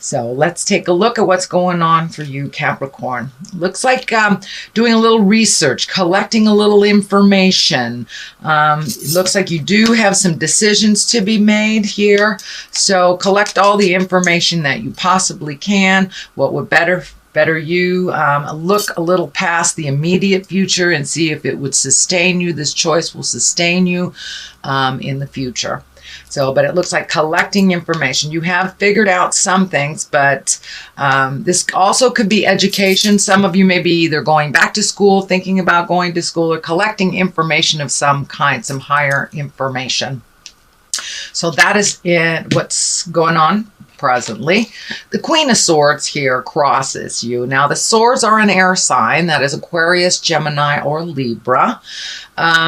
So let's take a look at what's going on for you, Capricorn. Looks like doing a little research, collecting a little information. It looks like you do have some decisions to be made here. So collect all the information that you possibly can. What would better you look a little past the immediate future and see if it would sustain you. This choice will sustain you in the future. So, but it looks like collecting information. You have figured out some things, but this also could be education. Some of you may be either going back to school, thinking about going to school, or collecting information of some kind, some higher information. So that is what's going on presently. The Queen of Swords here crosses you. Now the swords are an air sign, that is Aquarius, Gemini, or Libra.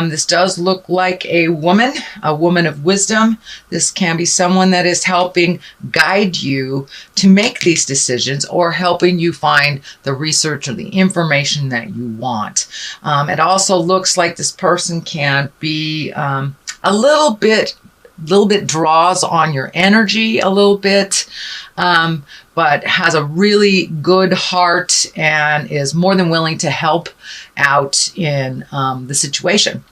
This does look like a woman of wisdom. This can be someone that is helping guide you to make these decisions or helping you find the research or the information that you want. It also looks like this person can be a little bit draws on your energy a little bit, but has a really good heart and is more than willing to help out in the situation.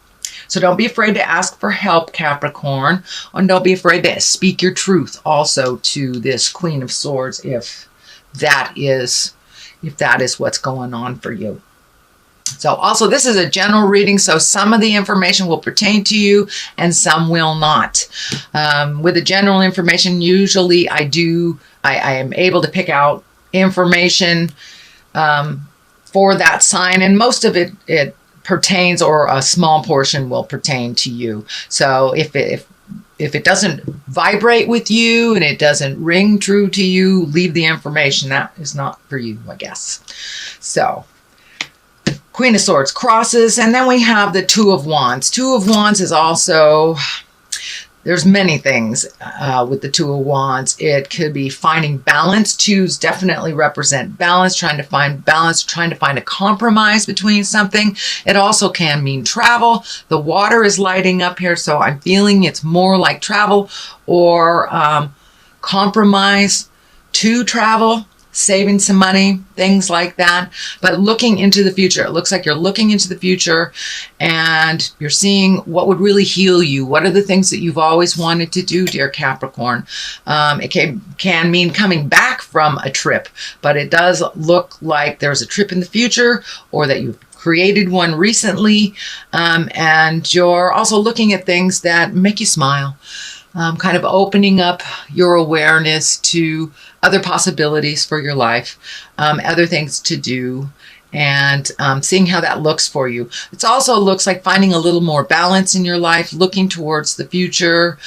So don't be afraid to ask for help, Capricorn, and don't be afraid to speak your truth also to this Queen of Swords if that is what's going on for you. So also this is a general reading, so some of the information will pertain to you and some will not. With the general information, usually I am able to pick out information for that sign, and most of it pertains, or a small portion will pertain to you. So if it doesn't vibrate with you and it doesn't ring true to you, leave the information. That is not for you, I guess. So Queen of Swords crosses, and then we have the Two of Wands. Two of Wands is also, there's many things with the Two of Wands. It could be finding balance. Twos definitely represent balance, trying to find balance, trying to find a compromise between something. It also can mean travel. The water is lighting up here, so I'm feeling it's more like travel or compromise to travel, saving some money, things like that. But looking into the future, it looks like you're looking into the future and you're seeing what would really heal you. What are the things that you've always wanted to do, dear Capricorn? It can mean coming back from a trip, but it does look like there's a trip in the future, or that you've created one recently, and you're also looking at things that make you smile. Kind of opening up your awareness to other possibilities for your life, other things to do, and seeing how that looks for you. It also looks like finding a little more balance in your life, looking towards the future.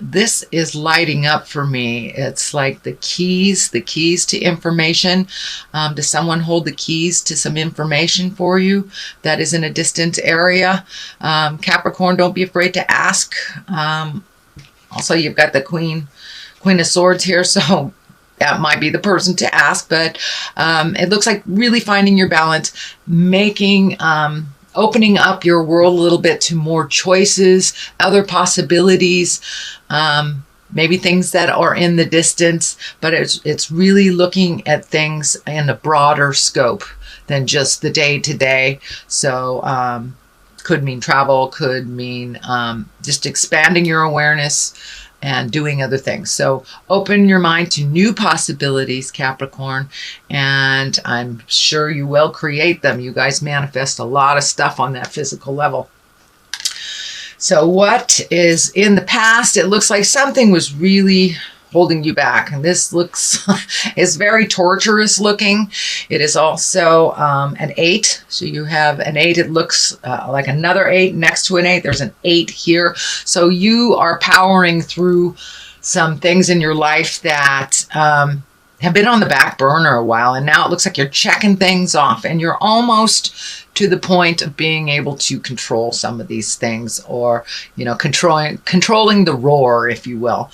This is lighting up for me. It's like the keys to information. Does someone hold the keys to some information for you that is in a distant area? Capricorn, don't be afraid to ask. Also, you've got the Queen of Swords here, so that might be the person to ask. But it looks like really finding your balance, making opening up your world a little bit to more choices, other possibilities, maybe things that are in the distance, but it's really looking at things in a broader scope than just the day-to-day. So could mean travel, could mean just expanding your awareness and doing other things. So open your mind to new possibilities, Capricorn, and I'm sure you will create them. You guys manifest a lot of stuff on that physical level. So what is in the past? It looks like something was really holding you back, and this looks is very torturous looking. It is also an 8, so you have an 8. It looks like another 8 next to an 8. There's an 8 here, so you are powering through some things in your life that have been on the back burner a while, and now it looks like you're checking things off, and you're almost to the point of being able to control some of these things, or controlling the roar, if you will.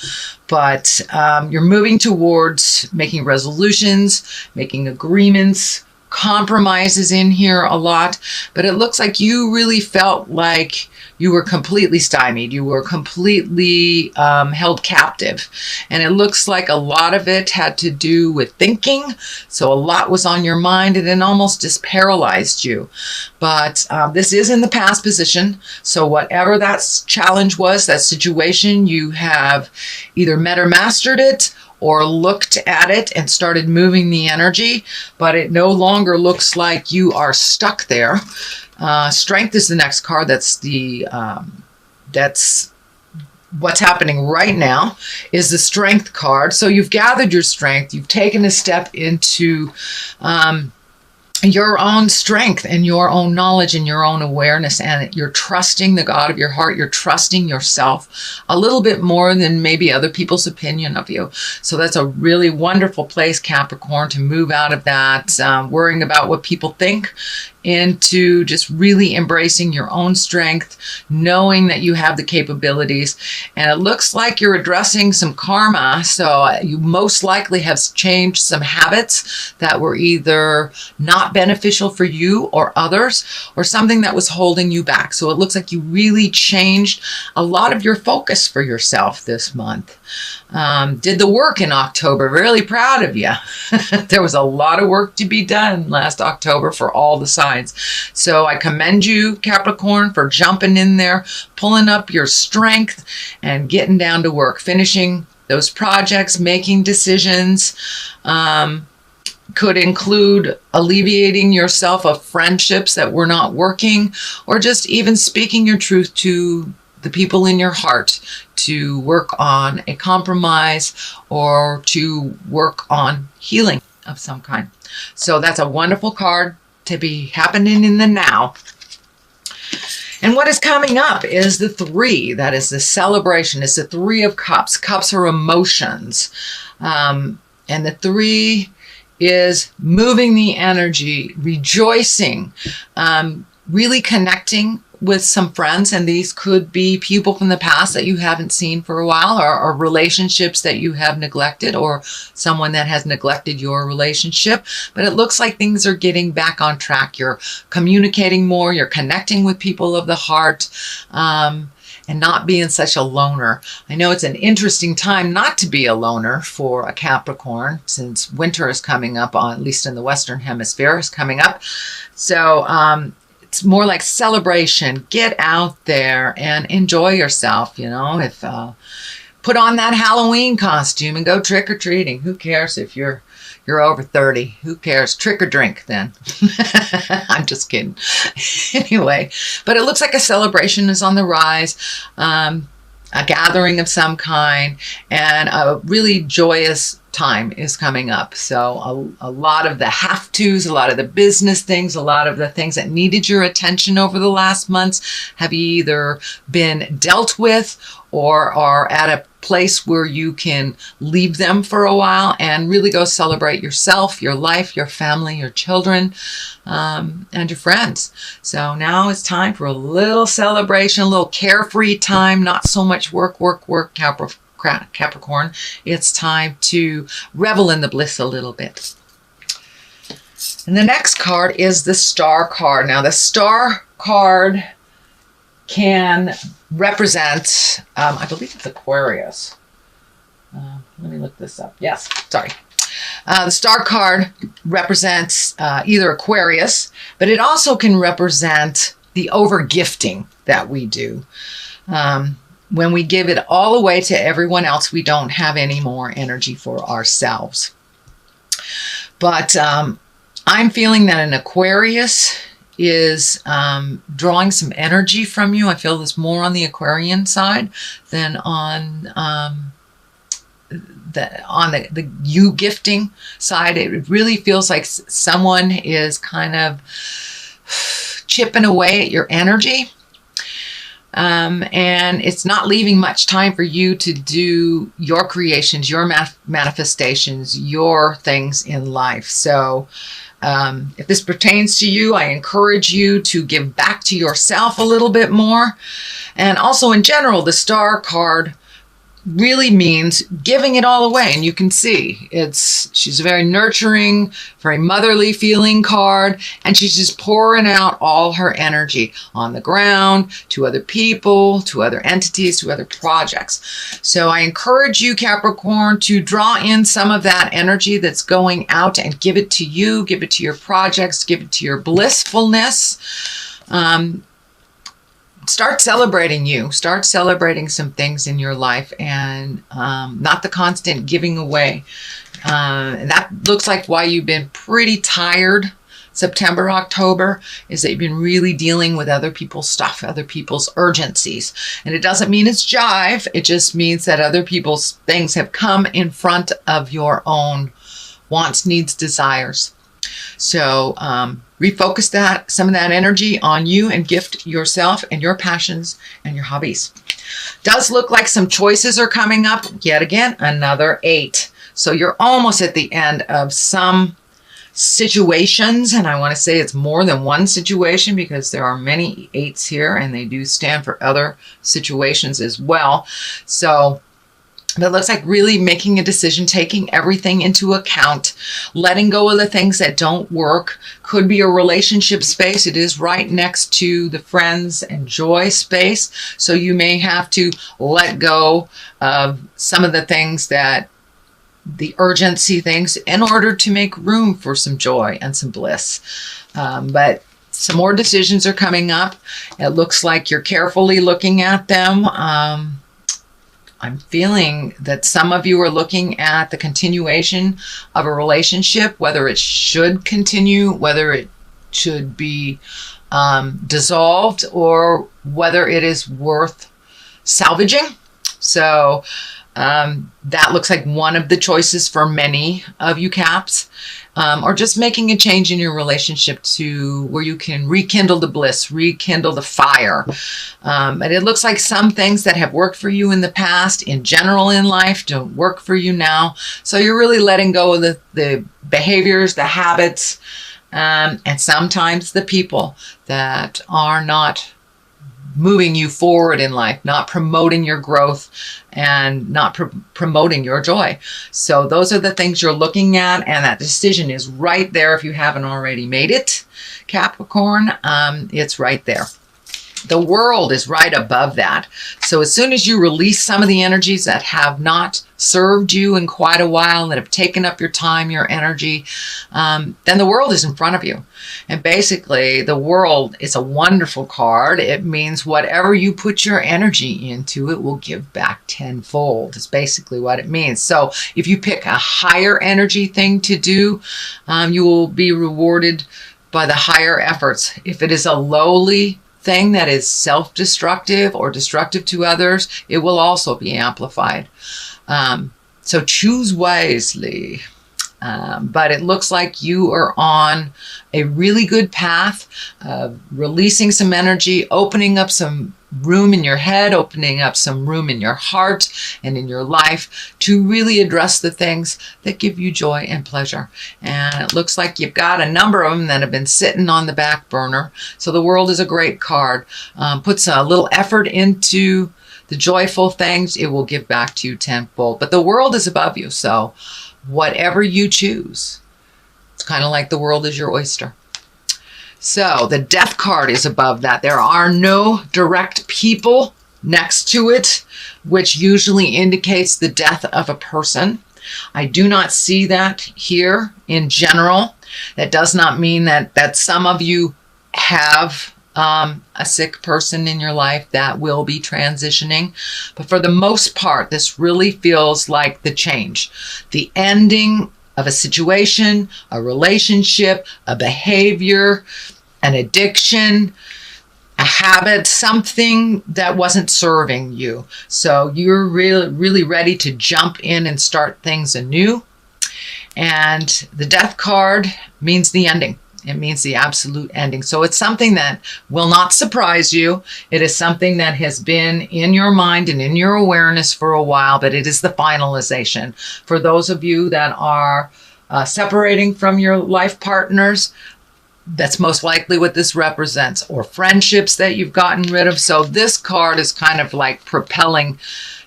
But you're moving towards making resolutions, making agreements compromises in here a lot, but it looks like you really felt like you were completely stymied. You were completely held captive. And it looks like a lot of it had to do with thinking. So a lot was on your mind and it almost just paralyzed you. But this is in the past position. So whatever that challenge was, that situation, you have either met or mastered it, or looked at it and started moving the energy, but it no longer looks like you are stuck there. Strength is the next card. That's what's happening right now, is the Strength card. So you've gathered your strength. You've taken a step into your own strength and your own knowledge and your own awareness, and you're trusting the God of your heart. You're trusting yourself a little bit more than maybe other people's opinion of you. So that's a really wonderful place, Capricorn, to move out of that worrying about what people think into just really embracing your own strength, knowing that you have the capabilities. And it looks like you're addressing some karma. So you most likely have changed some habits that were either not beneficial for you or others, or something that was holding you back. So it looks like you really changed a lot of your focus for yourself this month. Did the work in October. Really proud of you. There was a lot of work to be done last October for all the signs. So I commend you, Capricorn, for jumping in there, pulling up your strength and getting down to work, finishing those projects, making decisions. Could include alleviating yourself of friendships that were not working, or just even speaking your truth to the people in your heart to work on a compromise or to work on healing of some kind. So that's a wonderful card to be happening in the now. And what is coming up is the 3. That is the celebration. It's the 3 of Cups. Cups are emotions. And the 3 is moving the energy, rejoicing, really connecting with some friends. And these could be people from the past that you haven't seen for a while, or relationships that you have neglected, or someone that has neglected your relationship. But it looks like things are getting back on track. You're communicating more, you're connecting with people of the heart, and not being such a loner. I know it's an interesting time not to be a loner for a Capricorn, since winter is coming up, at least in the Western Hemisphere, is coming up. So it's more like celebration. Get out there and enjoy yourself. You know, if put on that Halloween costume and go trick-or-treating. Who cares if you're over 30? Who cares? Trick or drink then. I'm just kidding. Anyway, but it looks like a celebration is on the rise, a gathering of some kind, and a really joyous time is coming up. So a lot of the have-tos, a lot of the business things, a lot of the things that needed your attention over the last months have either been dealt with or are at a place where you can leave them for a while and really go celebrate yourself, your life, your family, your children, and your friends. So now it's time for a little celebration, a little carefree time, not so much work, Capricorn. It's time to revel in the bliss a little bit. And the next card is the Star card. Now the Star card can represent, I believe it's Aquarius. Let me look this up. Yes, sorry. The Star card represents either Aquarius, but it also can represent the over-gifting that we do. When we give it all away to everyone else, we don't have any more energy for ourselves. But I'm feeling that an Aquarius is drawing some energy from you. I feel this more on the Aquarian side than on the you gifting side. It really feels like someone is kind of chipping away at your energy. And it's not leaving much time for you to do your creations, your manifestations, your things in life. So if this pertains to you, I encourage you to give back to yourself a little bit more. And also in general, the Star card really means giving it all away. And you can see she's a very nurturing, very motherly feeling card. And she's just pouring out all her energy on the ground, to other people, to other entities, to other projects. So I encourage you, Capricorn, to draw in some of that energy that's going out and give it to you, give it to your projects, give it to your blissfulness. Start celebrating you. Start celebrating some things in your life, and not the constant giving away. And that looks like why you've been pretty tired September, October, is that you've been really dealing with other people's stuff, other people's urgencies. And it doesn't mean it's jive. It just means that other people's things have come in front of your own wants, needs, desires. So refocus some of that energy on you and gift yourself and your passions and your hobbies. Does look like some choices are coming up. Yet again, another 8. So you're almost at the end of some situations. And I want to say it's more than one situation, because there are many 8s here and they do stand for other situations as well. So that looks like really making a decision, taking everything into account, letting go of the things that don't work. Could be a relationship space. It is right next to the friends and joy space. So you may have to let go of some of the things the urgency things, in order to make room for some joy and some bliss. But some more decisions are coming up. It looks like you're carefully looking at them. I'm feeling that some of you are looking at the continuation of a relationship, whether it should continue, whether it should be dissolved, or whether it is worth salvaging. So that looks like one of the choices for many of you Caps, or just making a change in your relationship to where you can rekindle the bliss, rekindle the fire. And it looks like some things that have worked for you in the past, in general in life, don't work for you now. So you're really letting go of the behaviors, the habits, and sometimes the people that are not moving you forward in life, not promoting your growth, and not promoting your joy. So those are the things you're looking at, and that decision is right there if you haven't already made it, Capricorn. It's right there. The world is right above that. So as soon as you release some of the energies that have not served you in quite a while, that have taken up your time, your energy, then the world is in front of you. And basically, the world is a wonderful card. It means whatever you put your energy into, it will give back tenfold. It's basically what it means. So if you pick a higher energy thing to do, you will be rewarded by the higher efforts. If it is a lowly thing that is self-destructive or destructive to others, it will also be amplified. So choose wisely. But it looks like you are on a really good path of releasing some energy, opening up some room in your head, opening up some room in your heart and in your life to really address the things that give you joy and pleasure. And it looks like you've got a number of them that have been sitting on the back burner. So the world is a great card. Puts a little effort into the joyful things, it will give back to you tenfold. But the world is above you, so whatever you choose, it's kind of like the world is your oyster. So the death card is above that. There are no direct people next to it, which usually indicates the death of a person. I do not see that here in general. That does not mean that some of you have a sick person in your life that will be transitioning. But for the most part, this really feels like the change, the ending of a situation, a relationship, a behavior, an addiction, a habit, something that wasn't serving you. So you're really ready to jump in and start things anew. And the death card means the ending. It means the absolute ending. So it's something that will not surprise you. It is something that has been in your mind and in your awareness for a while, but it is the finalization. For those of you that are separating from your life partners, that's most likely what this represents, or friendships that you've gotten rid of. So this card is kind of like propelling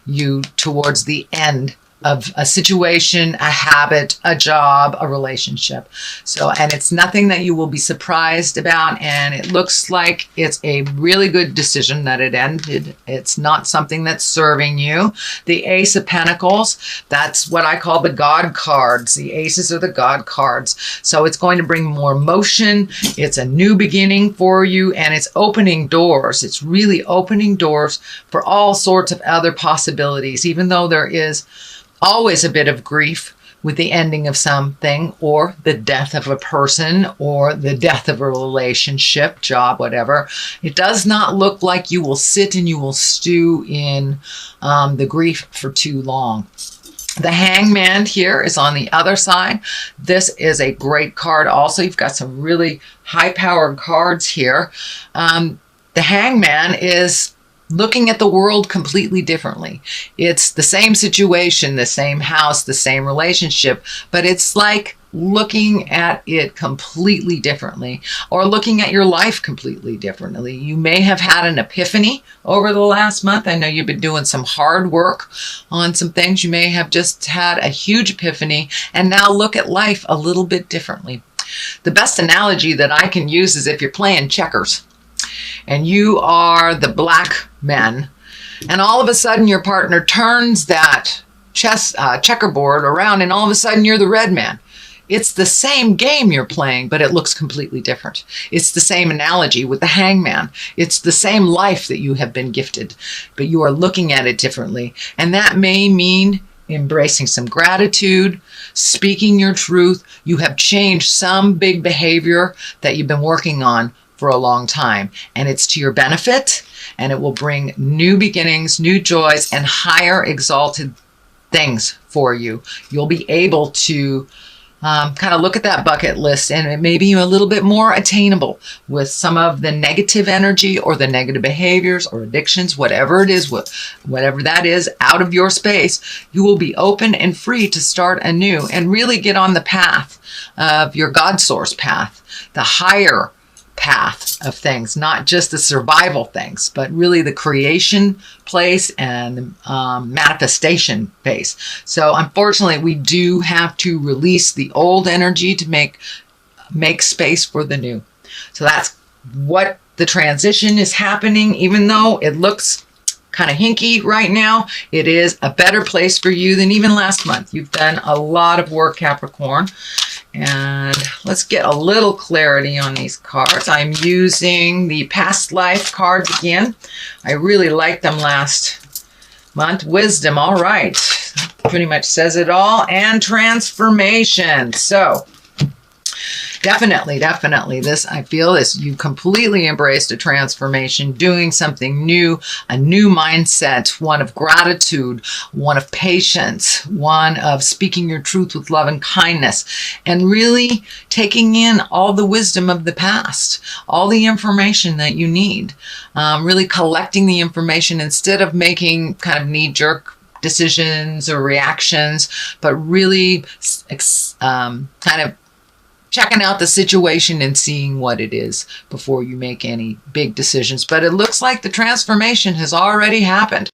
you towards the end of a situation, a habit, a job, a relationship. So, and it's nothing that you will be surprised about. And it looks like it's a really good decision that it ended. It's not something that's serving you. The Ace of Pentacles, that's what I call the God cards. The aces are the God cards. So it's going to bring more motion. It's a new beginning for you, and it's opening doors. It's really opening doors for all sorts of other possibilities, even though there is always a bit of grief with the ending of something, or the death of a person, or the death of a relationship, job, whatever. It does not look like you will sit and you will stew in the grief for too long. The Hangman here is on the other side. This is a great card also. You've got some really high-powered cards here. The Hangman is looking at the world completely differently. It's the same situation, the same house, the same relationship, but it's like looking at it completely differently, or looking at your life completely differently. You may have had an epiphany over the last month. I know you've been doing some hard work on some things. You may have just had a huge epiphany and now look at life a little bit differently. The best analogy that I can use is if you're playing checkers and you are the black man, and all of a sudden your partner turns that checkerboard around, and all of a sudden you're the red man. It's the same game you're playing, but it looks completely different. It's the same analogy with the Hangman. It's the same life that you have been gifted, but you are looking at it differently. And that may mean embracing some gratitude, speaking your truth. You have changed some big behavior that you've been working on for a long time, and it's to your benefit, and it will bring new beginnings, new joys, and higher exalted things for you. You'll be able to kind of look at that bucket list, and it may be a little bit more attainable with some of the negative energy or the negative behaviors or addictions, whatever it is, whatever that is, out of your space. You will be open and free to start anew and really get on the path of your God source path, the higher path of things, not just the survival things, but really the creation place and the manifestation place. So unfortunately, we do have to release the old energy to make space for the new. So that's what the transition is happening. Even though it looks kind of hinky right now, it is a better place for you than even last month. You've done a lot of work, Capricorn. And let's get a little clarity on these cards. I'm using the past life cards again. I really liked them last month. Wisdom, all right. Pretty much says it all. And transformation. So definitely, this I feel is you completely embraced a transformation, doing something new, a new mindset, one of gratitude, one of patience, one of speaking your truth with love and kindness, and really taking in all the wisdom of the past, all the information that you need, really collecting the information instead of making kind of knee-jerk decisions or reactions, but really kind of checking out the situation and seeing what it is before you make any big decisions. But it looks like the transformation has already happened.